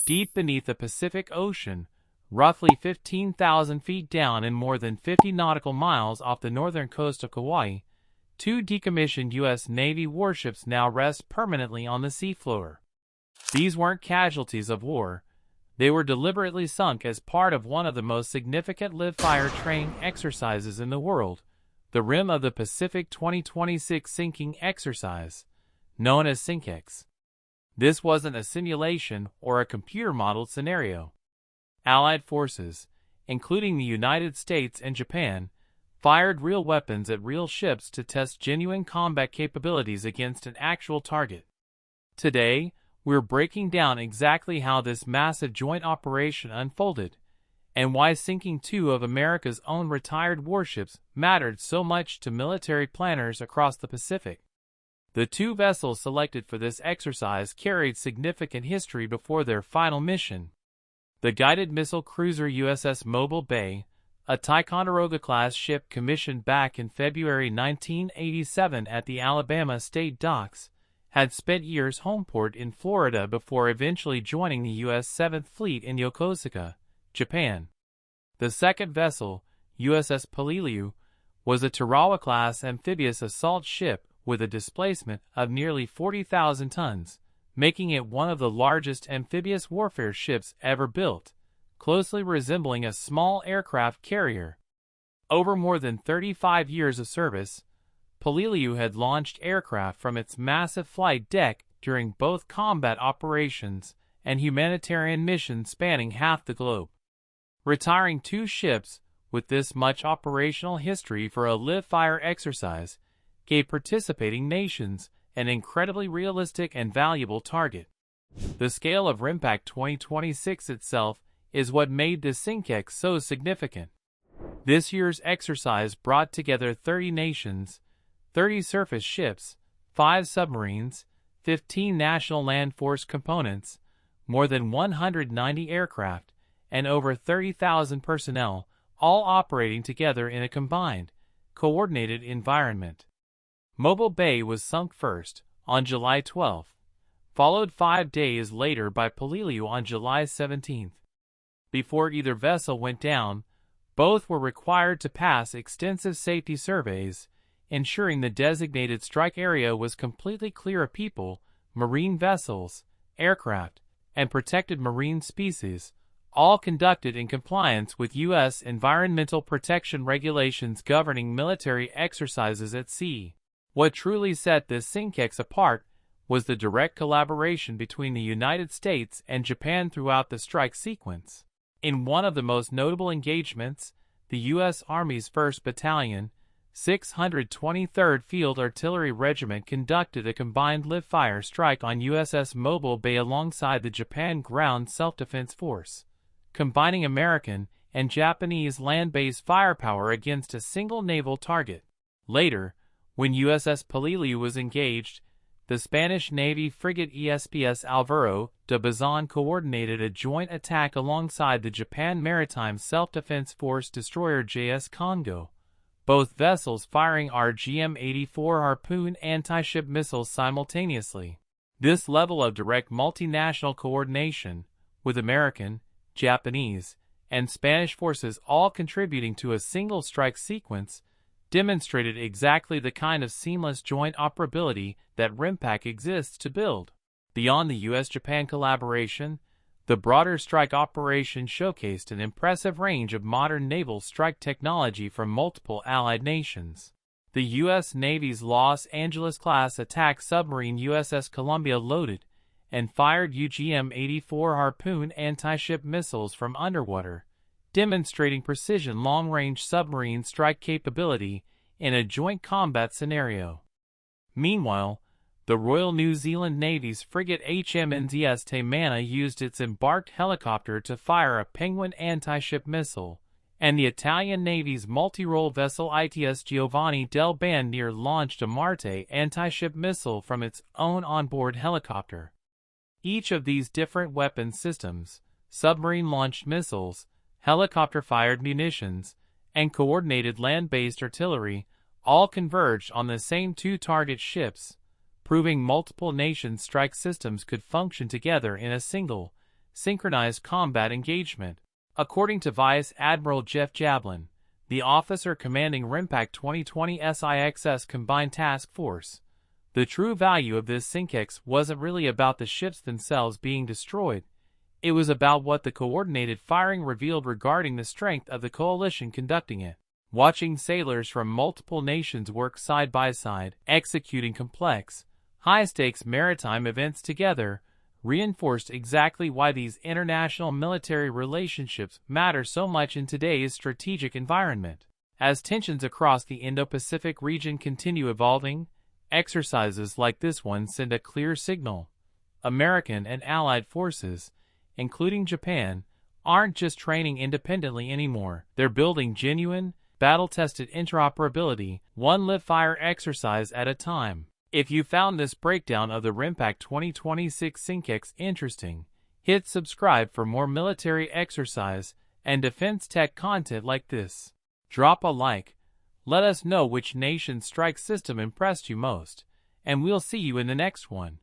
Deep beneath the Pacific Ocean, roughly 15,000 feet down and more than 50 nautical miles off the northern coast of Kauai, two decommissioned U.S. Navy warships now rest permanently on the seafloor. These weren't casualties of war. They were deliberately sunk as part of one of the most significant live-fire training exercises in the world, the Rim of the Pacific 2026 sinking exercise, known as SINKEX. This wasn't a simulation or a computer-modeled scenario. Allied forces, including the United States and Japan, fired real weapons at real ships to test genuine combat capabilities against an actual target. Today, we're breaking down exactly how this massive joint operation unfolded, and why sinking two of America's own retired warships mattered so much to military planners across the Pacific. The two vessels selected for this exercise carried significant history before their final mission. The guided missile cruiser USS Mobile Bay, a Ticonderoga-class ship commissioned back in February 1987 at the Alabama State Docks, had spent years homeport in Florida before eventually joining the U.S. 7th Fleet in Yokosuka, Japan. The second vessel, USS Peleliu, was a Tarawa-class amphibious assault ship with a displacement of nearly 40,000 tons, making it one of the largest amphibious warfare ships ever built, closely resembling a small aircraft carrier. Over more than 35 years of service, Peleliu had launched aircraft from its massive flight deck during both combat operations and humanitarian missions spanning half the globe. Retiring two ships with this much operational history for a live-fire exercise gave participating nations an incredibly realistic and valuable target. The scale of RIMPAC 2026 itself is what made the SINKEX so significant. This year's exercise brought together 30 nations, 30 surface ships, 5 submarines, 15 National Land Force components, more than 190 aircraft, and over 30,000 personnel, all operating together in a combined, coordinated environment. Mobile Bay was sunk first, on July 12, followed 5 days later by Peleliu on July 17. Before either vessel went down, both were required to pass extensive safety surveys, ensuring the designated strike area was completely clear of people, marine vessels, aircraft, and protected marine species, all conducted in compliance with U.S. environmental protection regulations governing military exercises at sea. What truly set this SINKEX apart was the direct collaboration between the United States and Japan throughout the strike sequence. In one of the most notable engagements, the U.S. Army's 1st Battalion, 623rd Field Artillery Regiment conducted a combined live-fire strike on USS Mobile Bay alongside the Japan Ground Self-Defense Force, combining American and Japanese land-based firepower against a single naval target. Later, when USS Peleliu was engaged, the Spanish Navy frigate ESPS Alvaro de Bazan coordinated a joint attack alongside the Japan Maritime Self-Defense Force destroyer JS Congo, both vessels firing RGM-84 Harpoon anti-ship missiles simultaneously. This level of direct multinational coordination, with American, Japanese, and Spanish forces all contributing to a single strike sequence, demonstrated exactly the kind of seamless joint operability that RIMPAC exists to build. Beyond the U.S. Japan collaboration, the broader strike operation showcased an impressive range of modern naval strike technology from multiple allied nations. The U.S. Navy's Los Angeles-class attack submarine USS Columbia loaded and fired UGM-84 Harpoon anti-ship missiles from underwater, demonstrating precision long-range submarine strike capability in a joint combat scenario. Meanwhile, the Royal New Zealand Navy's frigate HMNZS Taymana used its embarked helicopter to fire a Penguin anti-ship missile, and the Italian Navy's multi-role vessel ITS Giovanni del Bandier launched a Marte anti-ship missile from its own onboard helicopter. Each of these different weapon systems, submarine-launched missiles, helicopter-fired munitions, and coordinated land-based artillery, all converged on the same two target ships, proving multiple nation strike systems could function together in a single, synchronized combat engagement. According to Vice Admiral Jeff Jablin, the officer commanding RIMPAC 2020 SINKEX Combined Task Force, the true value of this SINKEX wasn't really about the ships themselves being destroyed. It was about what the coordinated firing revealed regarding the strength of the coalition conducting it. Watching sailors from multiple nations work side by side, executing complex, high-stakes maritime events together, reinforced exactly why these international military relationships matter so much in today's strategic environment. As tensions across the Indo-Pacific region continue evolving, exercises like this one send a clear signal. American and allied forces, including Japan, aren't just training independently anymore. They're building genuine, battle-tested interoperability, one live-fire exercise at a time. If you found this breakdown of the RIMPAC 2026 SINKEX interesting, hit subscribe for more military exercise and defense tech content like this. Drop a like, let us know which nation's strike system impressed you most, and we'll see you in the next one.